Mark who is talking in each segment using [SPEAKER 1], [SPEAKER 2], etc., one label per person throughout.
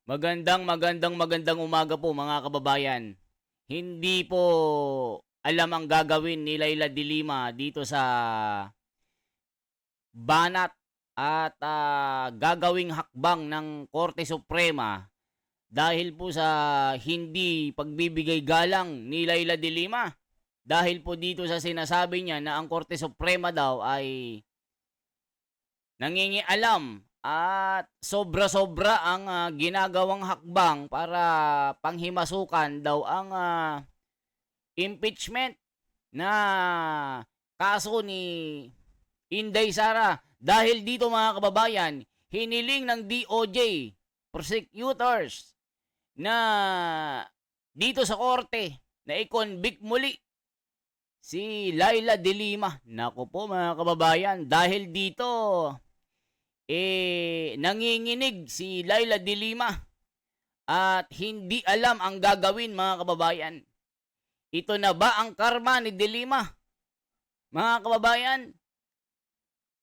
[SPEAKER 1] Magandang umaga po mga kababayan. Hindi po alam ang gagawin ni Laila de Lima dito sa banat at gagawing hakbang ng Korte Suprema dahil po sa hindi pagbibigay galang ni Laila de Lima. Dahil po dito sa sinasabi niya na ang Korte Suprema daw ay nangingialam at sobra-sobra ang ginagawang hakbang para panghimasukan daw ang impeachment na kaso ni Inday Sara. Dahil dito mga kababayan, hiniling ng DOJ prosecutors na dito sa korte na i-convict muli si Laila de Lima. Naku po mga kababayan, dahil dito nanginginig si Laila de Lima at hindi alam ang gagawin mga kababayan. Ito na ba ang karma ni de Lima? Mga kababayan,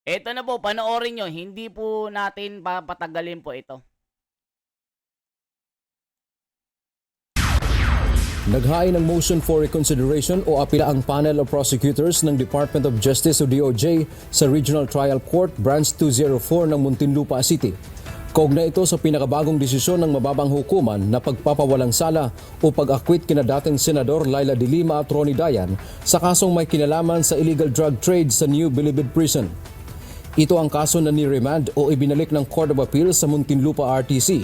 [SPEAKER 1] ito na po, panoorin nyo. Hindi po natin papatagalin po ito.
[SPEAKER 2] Naghain ng motion for reconsideration o apila ang panel of prosecutors ng Department of Justice o DOJ sa Regional Trial Court Branch 204 ng Muntinlupa City. Kaugnay ito sa pinakabagong desisyon ng mababang hukuman na pagpapawalang sala o pag-acquit kina dating Senador Laila de Lima at Ronnie Dayan sa kasong may kinalaman sa illegal drug trade sa New Bilibid Prison. Ito ang kaso na ni-remand o ibinalik ng Court of Appeal sa Muntinlupa RTC.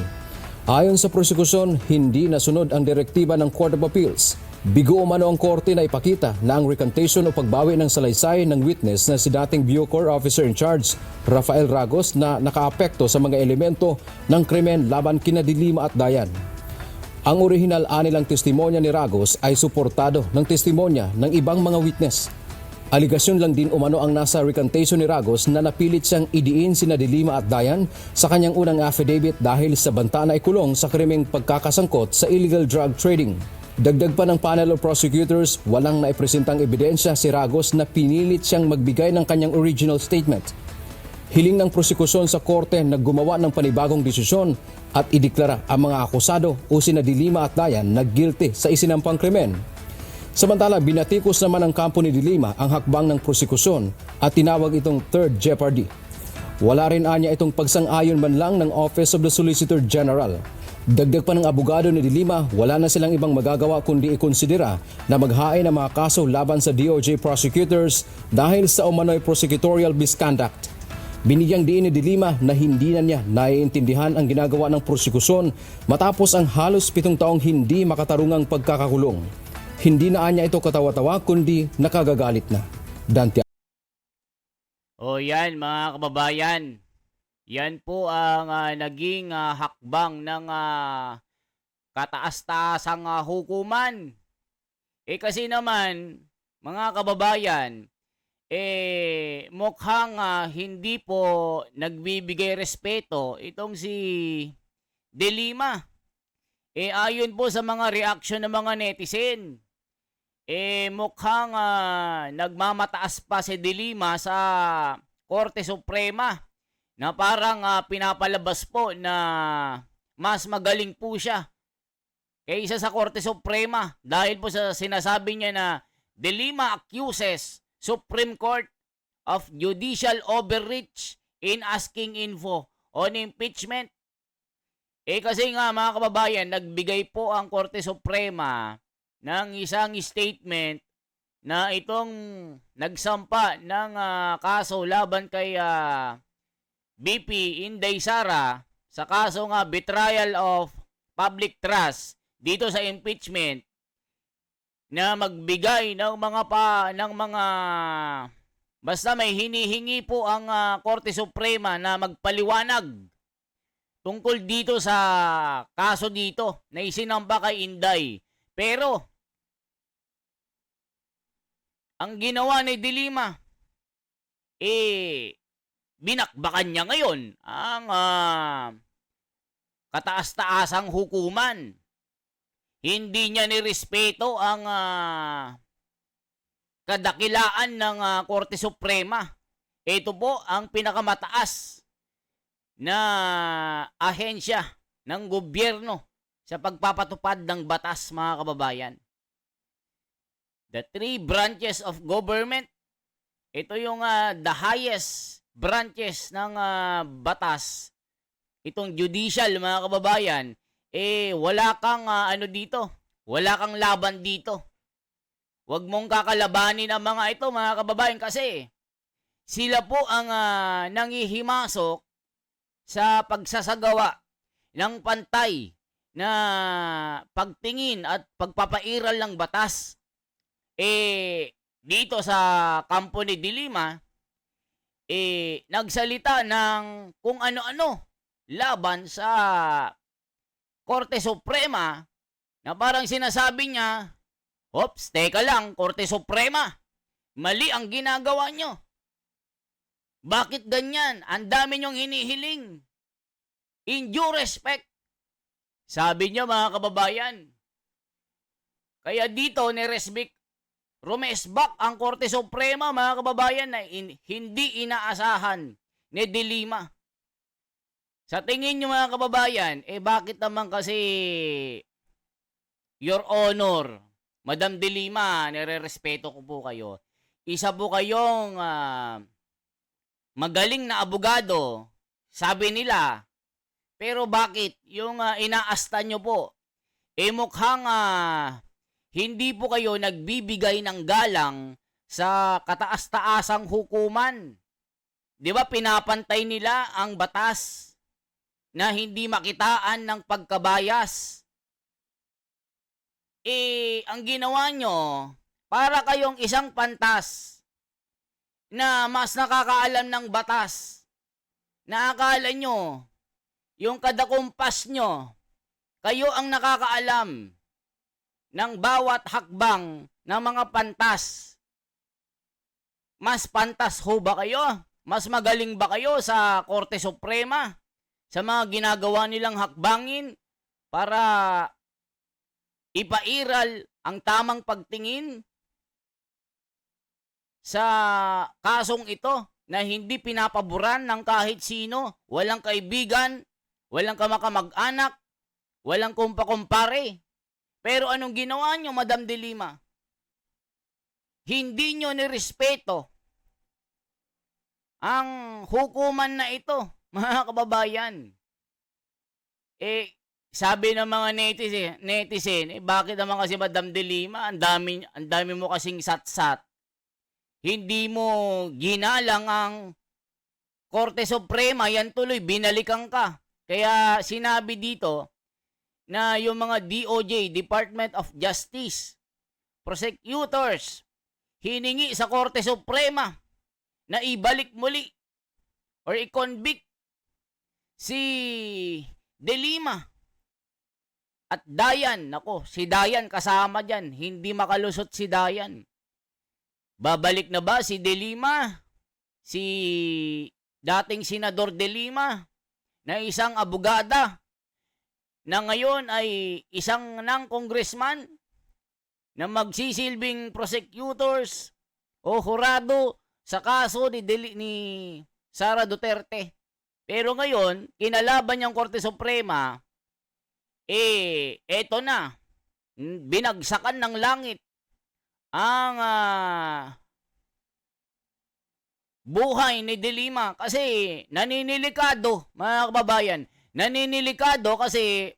[SPEAKER 2] Ayon sa prosekusyon, hindi nasunod ang direktiba ng Court of Appeals. Bigo umano ang korte na ipakita na ang recantation o pagbawi ng salaysay ng witness na si dating Bucor Officer in Charge, Rafael Ragos, na nakaapekto sa mga elemento ng krimen laban kina de Lima at Dayan. Ang orihinal anilang testimonya ni Ragos ay suportado ng testimonya ng ibang mga witness. Aligasyon lang din umano ang nasa recantation ni Ragos na napilit siyang idiin sina de Lima at Dayan sa kanyang unang affidavit dahil sa banta na ikulong sa krimeng pagkakasangkot sa illegal drug trading. Dagdag pa ng panel of prosecutors, walang naipresentang ebidensya si Ragos na pinilit siyang magbigay ng kanyang original statement. Hiling ng prosekusyon sa korte na gumawa ng panibagong desisyon at ideklara ang mga akusado o sina de Lima at Dayan na guilty sa isinampang krimen. Samantala, binatikos naman ng kampo ni de Lima ang hakbang ng prosekusyon at tinawag itong third jeopardy. Wala rin anya itong pagsang-ayon man lang ng Office of the Solicitor General. Dagdag pa ng abogado ni de Lima, wala na silang ibang magagawa kundi ikonsidera na maghain ng mga kaso laban sa DOJ prosecutors dahil sa umano'y prosecutorial misconduct. Binigyang diin ni de Lima na hindi na niya naiintindihan ang ginagawa ng prosekusyon matapos ang halos 7 taong hindi makatarungang pagkakakulong. Hindi na anya ito katawa-tawa kundi nakagagalit na. Dante.
[SPEAKER 1] O yan mga kababayan, yan po ang naging hakbang ng kataas-taasang hukuman. Kasi naman, mga kababayan, mukhang hindi po nagbibigay respeto itong si de Lima. Ayon po sa mga reaction ng mga netizen, mukhang nagmamataas pa si de Lima sa Korte Suprema na parang pinapalabas po na mas magaling po siya kaysa sa Korte Suprema dahil po sa sinasabi niya na de Lima accuses Supreme Court of judicial overreach in asking info on impeachment. Kasi nga mga kababayan, nagbigay po ang Korte Suprema ng isang statement na itong nagsampa ng kaso laban kay BP Inday Sara sa kaso nga betrayal of public trust dito sa impeachment na magbigay ng mga basta may hinihingi po ang Korte Suprema na magpaliwanag tungkol dito sa kaso dito na isinampa kay Inday. Pero ang ginawa ni de Lima, binakbakan niya ngayon ang kataas-taasang hukuman. Hindi niya nirespeto ang kadakilaan ng Korte Suprema. Ito po ang pinakamataas na ahensya ng gobyerno sa pagpapatupad ng batas, mga kababayan. The three branches of government, ito yung the highest branches ng batas. Itong judicial, mga kababayan, wala kang dito. Wala kang laban dito. Huwag mong kakalabanin ang mga ito, mga kababayan, kasi sila po ang nangihimasok sa pagsasagawa ng pantay na pagtingin at pagpapairal ng batas. Dito sa kampo ni De Lima, nagsalita ng kung ano-ano laban sa Korte Suprema na parang sinasabi niya, "Ops, teka lang, Korte Suprema, mali ang ginagawa nyo. Bakit ganyan? Ang dami nyong hinihiling. In due respect." Sabi niya, mga kababayan. Kaya dito rumesbak ang Korte Suprema, mga kababayan, na hindi inaasahan ni De Lima. Sa tingin nyo, mga kababayan, bakit naman kasi, Your Honor, Madam De Lima, nire-respeto ko po kayo. Isa po kayong magaling na abogado, sabi nila. Pero bakit yung inaasta nyo po, mukhang hindi po kayo nagbibigay ng galang sa kataas-taasang hukuman. Di ba pinapantay nila ang batas na hindi makitaan ng pagkabayas? Ang ginawa nyo, para kayong isang pantas na mas nakakaalam ng batas. Naakala nyo, yung kadakumpas nyo, kayo ang nakakaalam ng bawat hakbang ng mga pantas. Mas pantas ho ba kayo? Mas magaling ba kayo sa Korte Suprema? Sa mga ginagawa nilang hakbangin para ipairal ang tamang pagtingin sa kasong ito na hindi pinapaboran ng kahit sino, walang kaibigan, walang kamag-anak, walang kumpa-kumpare. Pero anong ginawa nyo, Madam De Lima? Hindi nyo nirespeto ang hukuman na ito, mga kababayan. Sabi ng mga netizen, bakit naman kasi Madam De Lima, ang dami mo kasing satsat. Hindi mo ginalang ang Korte Suprema, yan tuloy, binalikan ka. Kaya sinabi dito na yung mga DOJ, Department of Justice, prosecutors, hiningi sa Korte Suprema na ibalik muli or i-convict si De Lima at Dayan. Nako, si Dayan kasama dyan. Hindi makalusot si Dayan. Babalik na ba si De Lima? Si dating Senador De Lima na isang abogada na ngayon ay isang congressman na magsisilbing prosecutors o hurado sa kaso ni Sara Duterte. Pero ngayon, kinalaban niyang Korte Suprema, eto na, binagsakan ng langit ang buhay ni De Lima kasi naninilikado, mga kababayan. Naninilikado kasi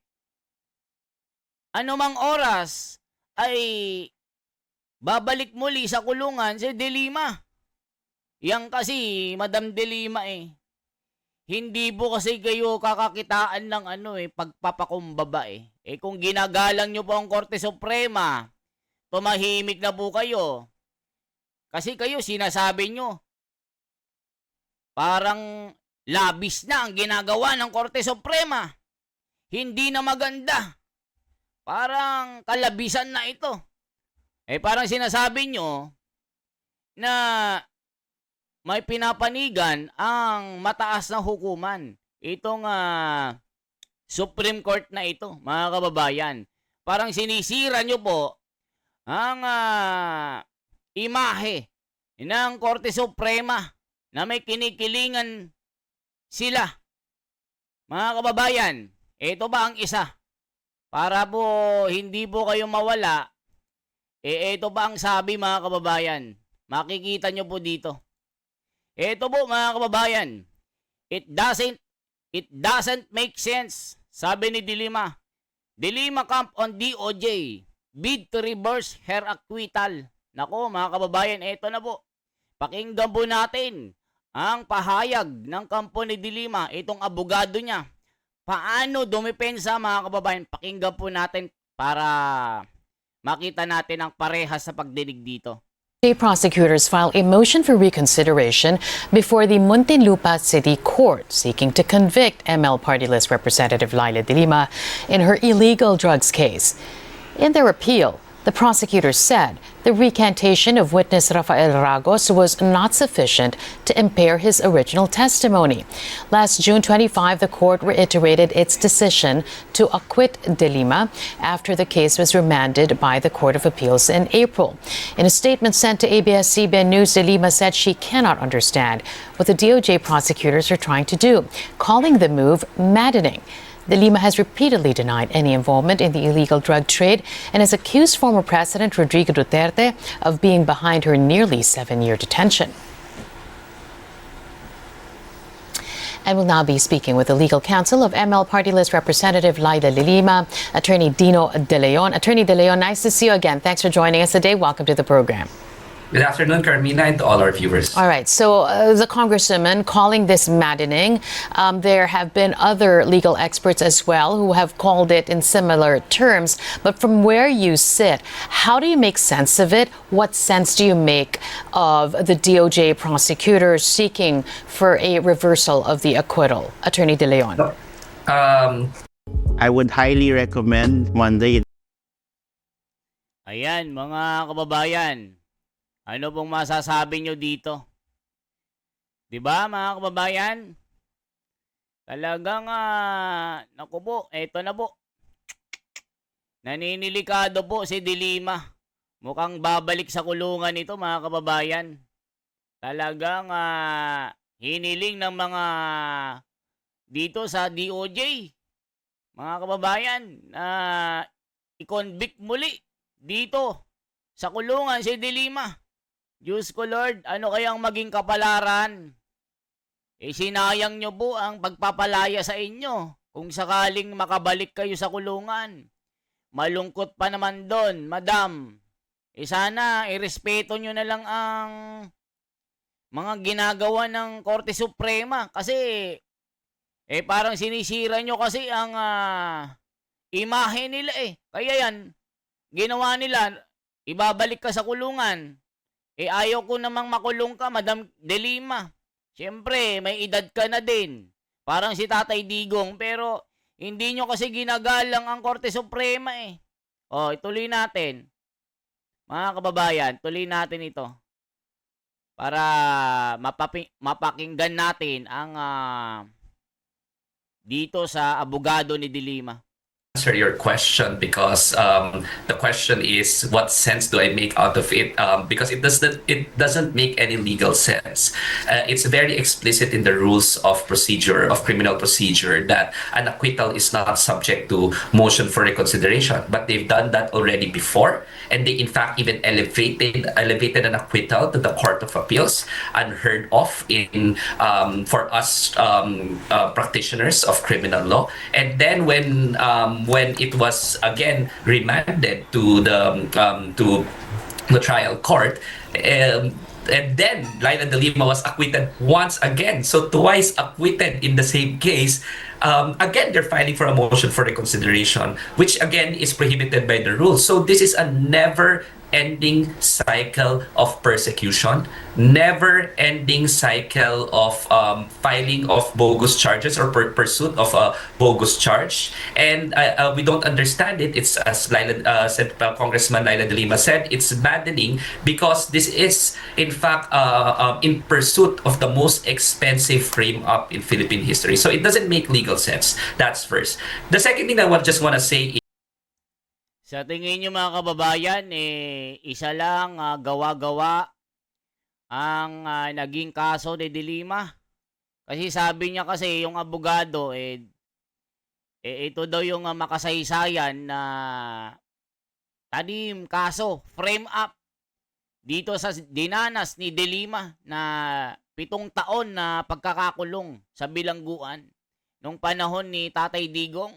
[SPEAKER 1] anumang oras ay babalik muli sa kulungan si De Lima. Yan kasi, Madam De Lima hindi po kasi kayo kakakitaan ng pagpapakumbaba kung ginagalang nyo po ang Korte Suprema, tumahimik na po kayo. Kasi kayo, sinasabi nyo, parang labis na ang ginagawa ng Korte Suprema. Hindi na maganda. Parang kalabisan na ito. Parang sinasabi nyo na may pinapanigan ang mataas na hukuman. Itong Supreme Court na ito, mga kababayan. Parang sinisira nyo po ang imahe ng Korte Suprema na may kinikilingan sila. Mga kababayan, Ito ba ang isa? Para po hindi po kayo mawala, ito pa ang sabi mga kababayan. Makikita nyo po dito. Ito po mga kababayan. It doesn't make sense. Sabi ni Dilima. Dilima camp on DOJ. Bid to reverse her acquittal. Nako mga kababayan, ito na po. Pakinggan po natin ang pahayag ng kampo ni Dilima, itong abogado niya. Paano dumepensa mga kababayan? Pakinggan po natin para makita natin ang parehas sa pagdinig dito.
[SPEAKER 3] Prosecutors filed a motion for reconsideration before the Muntinlupa City Court, seeking to convict ML Party List Representative Laila De Lima in her illegal drugs case. In their appeal, the prosecutors said the recantation of witness Rafael Ragos was not sufficient to impair his original testimony. Last June 25, the court reiterated its decision to acquit De Lima after the case was remanded by the Court of Appeals in April. In a statement sent to ABS-CBN News, De Lima said she cannot understand what the DOJ prosecutors are trying to do, calling the move maddening. De Lima has repeatedly denied any involvement in the illegal drug trade and has accused former President Rodrigo Duterte of being behind her nearly 7-year detention. And we'll now be speaking with the legal counsel of ML Party List Representative Laila De Lima, Attorney Dino De Leon. Attorney De Leon, nice to see you again. Thanks for joining us today. Welcome to the program.
[SPEAKER 4] Good afternoon, Carmina, and to all our viewers.
[SPEAKER 3] All right, so the congresswoman calling this maddening. There have been other legal experts as well who have called it in similar terms. But from where you sit, how do you make sense of it? What sense do you make of the DOJ prosecutors seeking for a reversal of the acquittal? Attorney De Leon.
[SPEAKER 5] I would highly recommend one day.
[SPEAKER 1] Ayan mga kababayan. Ano pong masasabi nyo dito? 'Di ba mga kababayan? Talagang naku po, eto na po. Naninilikado po si Dilima. Mukhang babalik sa kulungan ito mga kababayan. Talagang hiniling ng mga dito sa DOJ. Mga kababayan, i-convict muli dito sa kulungan si Dilima. Diyos ko Lord, ano kayang maging kapalaran? Sinayang nyo po ang pagpapalaya sa inyo kung sakaling makabalik kayo sa kulungan. Malungkot pa naman doon, madam. Sana irespeto nyo na lang ang mga ginagawa ng Korte Suprema kasi parang sinisira nyo kasi ang imahe nila Kaya yan, ginawa nila, ibabalik ka sa kulungan. Ayaw ko namang makulong ka, Madam De Lima. Siyempre, may edad ka na din. Parang si Tatay Digong, pero hindi nyo kasi ginagalang ang Korte Suprema ituloy natin. Mga kababayan, tuloy natin ito. Para mapakinggan natin ang dito sa abogado ni De Lima.
[SPEAKER 4] Answer your question because the question is what sense do I make out of it because it doesn't make any legal sense. It's very explicit in the rules of criminal procedure that an acquittal is not subject to motion for reconsideration, but they've done that already before, and they in fact even elevated an acquittal to the Court of Appeals, unheard of in for us practitioners of criminal law. And then when it was again remanded to the trial court, and then Laila De Lima was acquitted once again, so twice acquitted in the same case. Again, they're filing for a motion for reconsideration, which again is prohibited by the rules. So this is a never-ending cycle of persecution, never-ending cycle of filing of bogus charges or pursuit of a bogus charge. And we don't understand it. It's, as Congressman Laila De Lima said, it's maddening because this is in fact in pursuit of the most expensive frame-up in Philippine history. So it doesn't make legal sense. That's first. The second thing I just want to say is,
[SPEAKER 1] sa tingin nyo mga kababayan, isa lang gawa-gawa ang naging kaso ni De Lima. Kasi sabi niya kasi yung abogado, ito daw yung makasaysayan na tanim kaso, frame up dito sa dinanas ni De Lima na 7 taon na pagkakakulong sa bilangguan nung panahon ni Tatay Digong.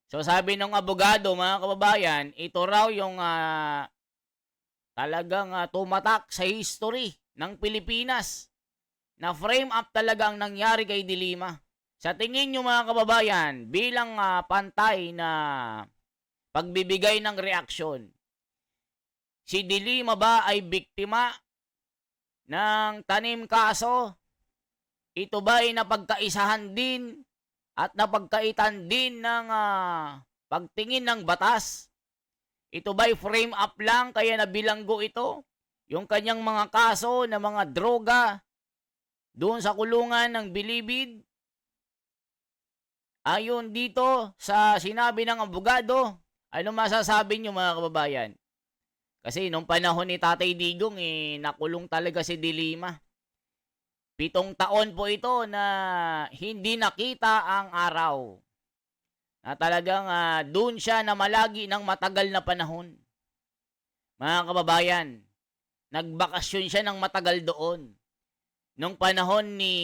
[SPEAKER 1] So sabi ng abogado, mga kababayan, ito raw yung talagang tumatak sa history ng Pilipinas na frame up talaga ang nangyari kay De Lima. Sa tingin nyo, mga kababayan, bilang pantay na pagbibigay ng reaksyon, si De Lima ba ay biktima ng tanim kaso? Ito ba ay napagkaisahan din at napagkaitan din ng pagtingin ng batas? Ito ba'y frame up lang kaya nabilanggo ito? Yung kanyang mga kaso na mga droga doon sa kulungan ng Bilibid? Ayon dito sa sinabi ng abogado, ano masasabi nyo, mga kababayan? Kasi nung panahon ni Tatay Digong, nakulong talaga si De Lima. 7 taon po ito na hindi nakita ang araw. Na talagang doon siya na malagi ng matagal na panahon. Mga kababayan, nagbakasyon siya ng matagal doon. Nung panahon ni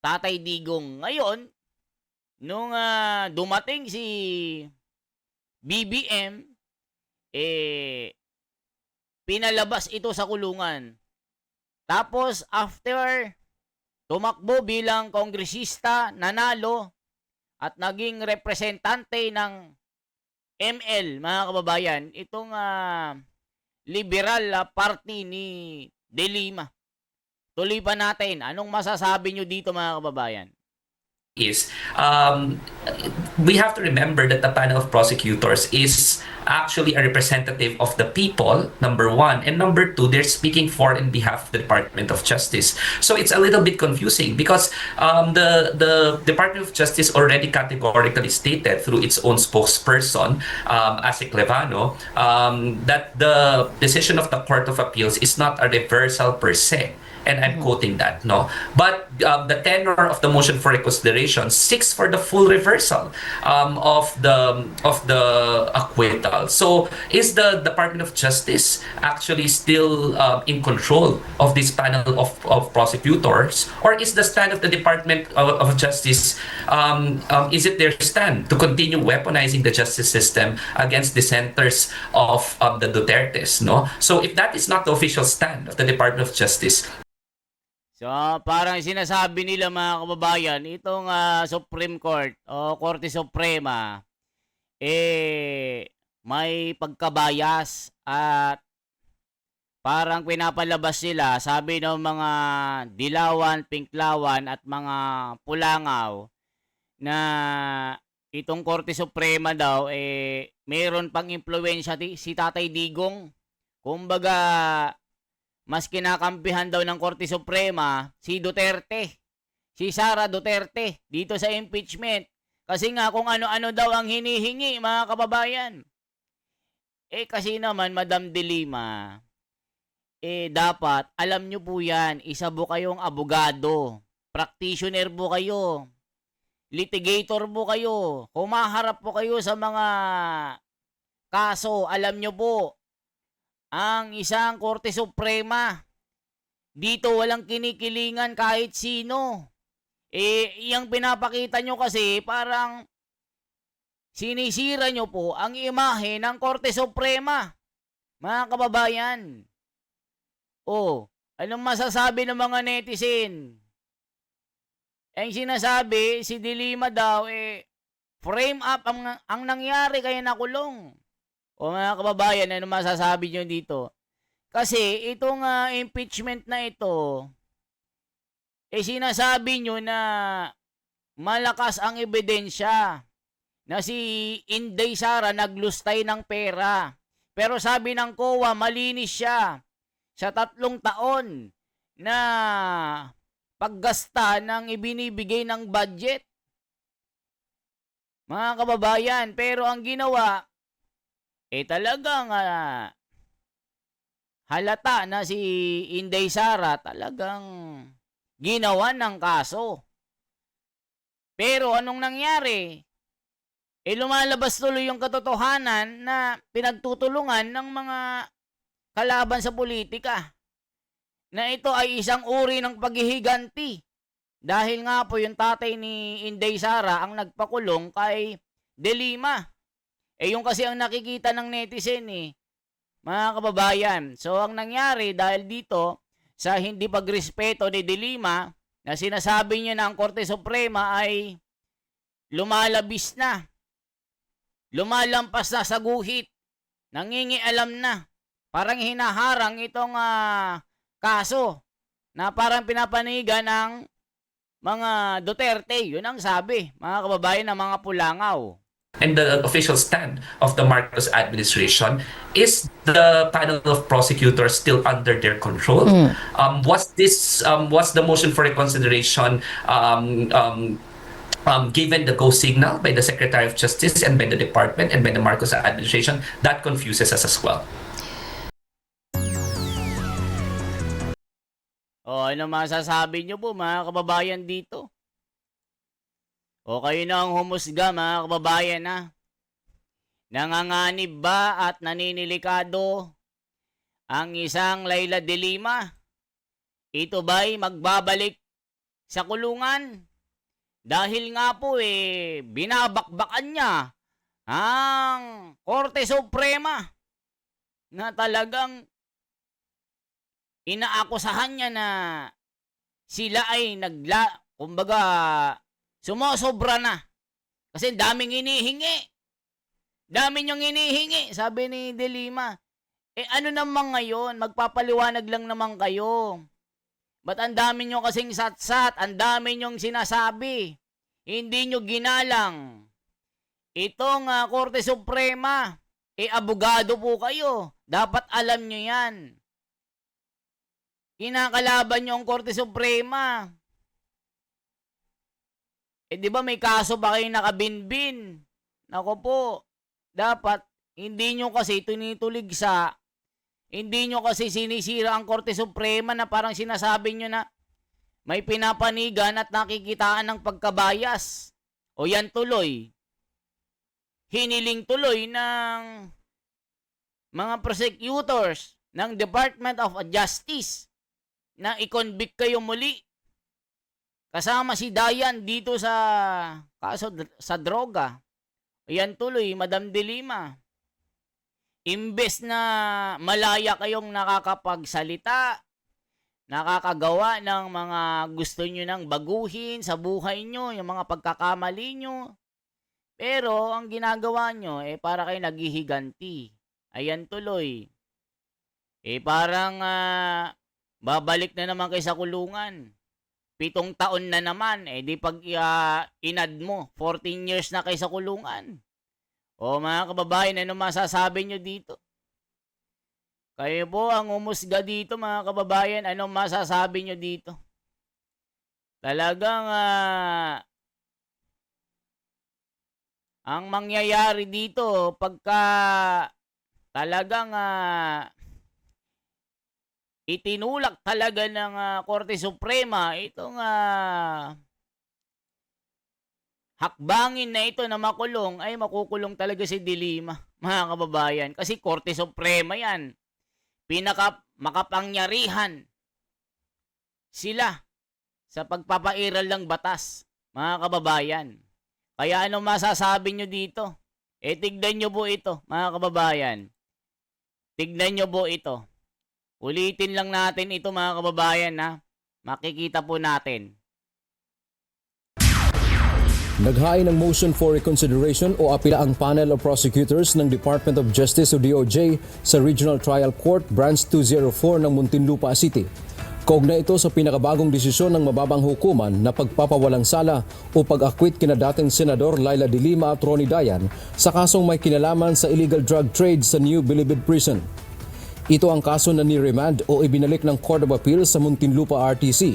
[SPEAKER 1] Tatay Digong. Ngayon, nung dumating si BBM, pinalabas ito sa kulungan. Tapos, after tumakbo bilang kongresista, nanalo, at naging representante ng ML, mga kababayan, itong liberal party ni De Lima. Tuloy pa natin. Anong masasabi nyo dito, mga kababayan?
[SPEAKER 4] Is we have to remember that the panel of prosecutors is actually a representative of the people, number one, and number two, they're speaking for and behalf of the Department of Justice. So it's a little bit confusing because the Department of Justice already categorically stated through its own spokesperson, Asik Levano, that the decision of the Court of Appeals is not a reversal per se. And I'm quoting that, no? But the tenor of the motion for reconsideration seeks for the full reversal of the acquittal. So, is the Department of Justice actually still in control of this panel of prosecutors, or is the stand of the Department of Justice is it their stand to continue weaponizing the justice system against dissenters of the Dutertes, no? So, if that is not the official stand of the Department of Justice,
[SPEAKER 1] So, parang sinasabi nila, mga kababayan, itong Supreme Court o Korte Suprema, may pagkabayas at parang pinapalabas sila, sabi ng mga dilawan, pinklawan at mga pulangaw na itong Korte Suprema daw, mayroon pang impluwensya si Tatay Digong. Kumbaga, mas kinakampihan daw ng Korte Suprema si Duterte, si Sara Duterte, dito sa impeachment. Kasi nga kung ano-ano daw ang hinihingi, mga kababayan. Kasi naman, Madam De Lima, dapat, alam nyo po yan, isa po kayong abogado, practitioner po kayo, litigator po kayo, humaharap po kayo sa mga kaso, alam nyo po, ang isang Korte Suprema, dito walang kinikilingan kahit sino. Iyang pinapakita nyo kasi parang sinisira nyo po ang imahe ng Korte Suprema. Mga kababayan. Anong masasabi ng mga netizen? Ang sinasabi, si De Lima daw, frame up ang nangyari kaya nakulong. Mga kababayan, ano masasabi nyo dito? Kasi itong impeachment na ito, sinasabi nyo na malakas ang ebidensya na si Inday Sara naglustay ng pera. Pero sabi ng COA, malinis siya sa 3 taon na paggasta ng ibinibigay ng budget. Mga kababayan, pero ang ginawa, talagang halata na si Inday Sara talagang ginawa ng kaso. Pero anong nangyari? Lumalabas tuloy yung katotohanan na pinagtutulungan ng mga kalaban sa politika. Na ito ay isang uri ng paghihiganti. Dahil nga po yung tatay ni Inday Sara ang nagpakulong kay De Lima. Yung kasi ang nakikita ng netizen mga kababayan. So ang nangyari dahil dito sa hindi pagrespeto ni De Lima na sinasabi niya na ang Korte Suprema ay lumalabis na, lumalampas na sa guhit, nangingialam na, parang hinaharang itong kaso na parang pinapanigan ng mga Duterte. Yun ang sabi, mga kababayan, ng mga Pulangaw.
[SPEAKER 4] And the official stand of the Marcos administration, is the panel of prosecutors still under their control? Was the motion for reconsideration given the go signal by the Secretary of Justice and by the department and by the Marcos administration? That confuses us as well.
[SPEAKER 1] Ano masasabi nyo po, mga kababayan, dito? O kayo na ang humusga, mga kababayan, na nanganganib ba at naninilikado ang isang Leila de Lima? Ito ba'y magbabalik sa kulungan? Dahil nga po binabakbakan niya ang Korte Suprema na talagang inaakusahan niya na sila ay kumbaga, sumosobra na. Kasi daming hinihingi. Dami niyong hinihingi, sabi ni De Lima. Ano naman ngayon? Magpapaliwanag lang naman kayo. Ba't ang dami niyo kasing satsat? Ang dami niyong sinasabi. Hindi niyo ginalang. Itong Korte Suprema, abogado po kayo. Dapat alam niyo yan. Kinakalaban niyo ang Korte Suprema. Di ba may kaso ba kayo nakabinbin? Nako po, dapat hindi nyo kasi tinituligsa, hindi nyo kasi sinisira ang Korte Suprema na parang sinasabi nyo na may pinapanigan at nakikitaan ng pagkabayas. O yan tuloy, hiniling tuloy ng mga prosecutors ng Department of Justice na i-convict kayo muli. Kasama si Dayan dito sa kaso sa droga. Ayan tuloy, Madam De Lima. Imbes na malaya kayong nakakapagsalita, nakakagawa ng mga gusto nyo nang baguhin sa buhay nyo, yung mga pagkakamali nyo. Pero ang ginagawa nyo, para kayo naghihiganti. Ayan tuloy. Parang babalik na naman kayo sa kulungan. 7 taon na naman, di pag inad mo, 14 years na kayo sa kulungan. O mga kababayan, ano masasabi nyo dito? Kayo po ang umusga dito, mga kababayan, ano masasabi nyo dito? Talagang ang mangyayari dito pagka talagang itinulak talaga ng Korte Suprema itong hakbangin na ito na makulong, ay makukulong talaga si De Lima, mga kababayan. Kasi Korte Suprema yan. Makapangyarihan sila sa pagpapairal ng batas, mga kababayan. Kaya ano masasabi nyo dito? Tignan nyo po ito, mga kababayan. Tignan nyo po ito. Ulitin lang natin ito, mga kababayan, na makikita po natin.
[SPEAKER 2] Naghain ng motion for reconsideration o apila ang panel of prosecutors ng Department of Justice o DOJ sa Regional Trial Court Branch 204 ng Muntinlupa City. Kaugnay ito sa pinakabagong desisyon ng mababang hukuman na pagpapawalang sala o pag-acquit kina dating Senador Leila de Lima at Ronnie Dayan sa kasong may kinalaman sa illegal drug trade sa New Bilibid Prison. Ito ang kaso na ni-remand o ibinalik ng Court of Appeal sa Muntinlupa RTC.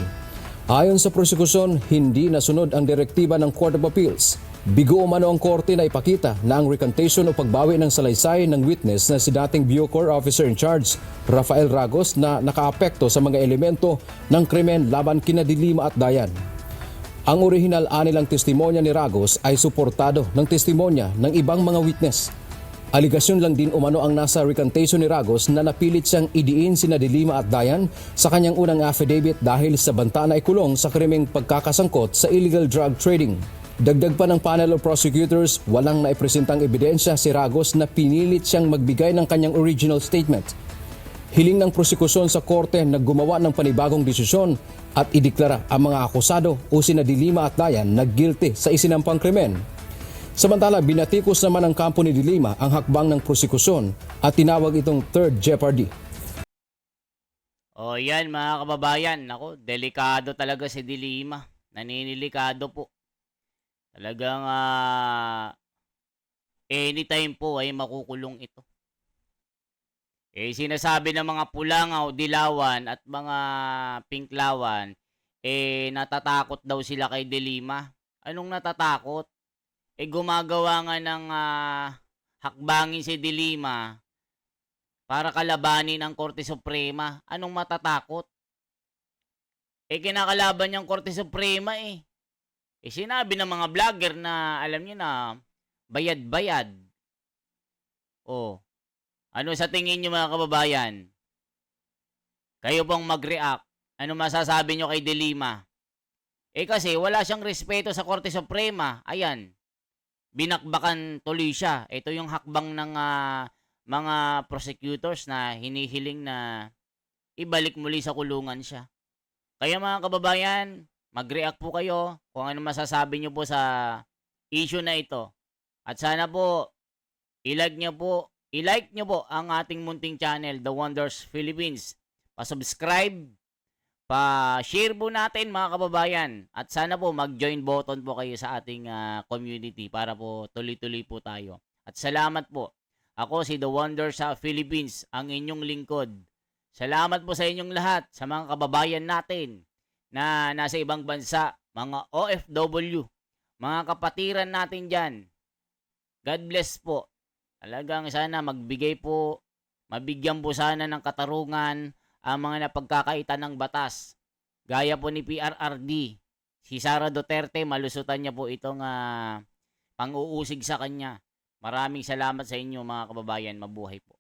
[SPEAKER 2] Ayon sa prosekusyon, hindi nasunod ang direktiba ng Court of Appeals. Bigo umano ang korte na ipakita na ang recantation o pagbawi ng salaysay ng witness na si dating Bucor Officer in Charge, Rafael Ragos, na nakaapekto sa mga elemento ng krimen laban kina de Lima at Dayan. Ang orihinal anilang testimonya ni Ragos ay suportado ng testimonya ng ibang mga witness. Aligasyon lang din umano ang nasa recantation ni Ragos na napilit siyang idiin sina De Lima at Dayan sa kanyang unang affidavit dahil sa banta na ikulong sa krimeng pagkakasangkot sa illegal drug trading. Dagdag pa ng panel of prosecutors, walang naipresentang ebidensya si Ragos na pinilit siyang magbigay ng kanyang original statement. Hiling ng prosekusyon sa korte na gumawa ng panibagong desisyon at ideklara ang mga akusado o sina De Lima at Dayan na guilty sa isinampang krimen. Samantala, binatikos naman ng kampo ni De Lima ang hakbang ng prosekusyon at tinawag itong third jeopardy.
[SPEAKER 1] O yan mga kababayan, nako, delikado talaga si De Lima. Naninilikado po. Talagang anytime po ay makukulong ito. Sinasabi ng mga pulangaw, dilawan at mga pinklawan, natatakot daw sila kay De Lima. Anong natatakot? Gumagawa nga ng hakbangin si De Lima para kalabanin ang Korte Suprema. Anong matatakot? Kinakalaban niyang Korte Suprema eh. Sinabi ng mga vlogger na alam niyo na bayad-bayad. Oh. Ano sa tingin niyo mga kababayan? Kayo pong mag-react. Ano masasabi niyo kay De Lima? Kasi wala siyang respeto sa Korte Suprema. Ayan. Binakbakan tuloy siya. Ito yung hakbang ng mga prosecutors na hinihiling na ibalik muli sa kulungan siya. Kaya mga kababayan, mag-react po kayo kung ano masasabi nyo po sa issue na ito. At sana po, i-like nyo po ang ating munting channel, The Wonders Philippines. Pa-subscribe, pa-share po natin mga kababayan. At sana po mag-join button po kayo sa ating community para po tuloy-tuloy po tayo. At salamat po. Ako si The Wonders sa Philippines, ang inyong lingkod. Salamat po sa inyong lahat, sa mga kababayan natin na nasa ibang bansa, mga OFW, mga kapatiran natin dyan. God bless po. Talagang sana mabigyan po sana ng katarungan ang mga napagkakaitan ng batas. Gaya po ni PRRD, si Sara Duterte, malusutan niya po itong pang-uusig sa kanya. Maraming salamat sa inyo mga kababayan. Mabuhay po.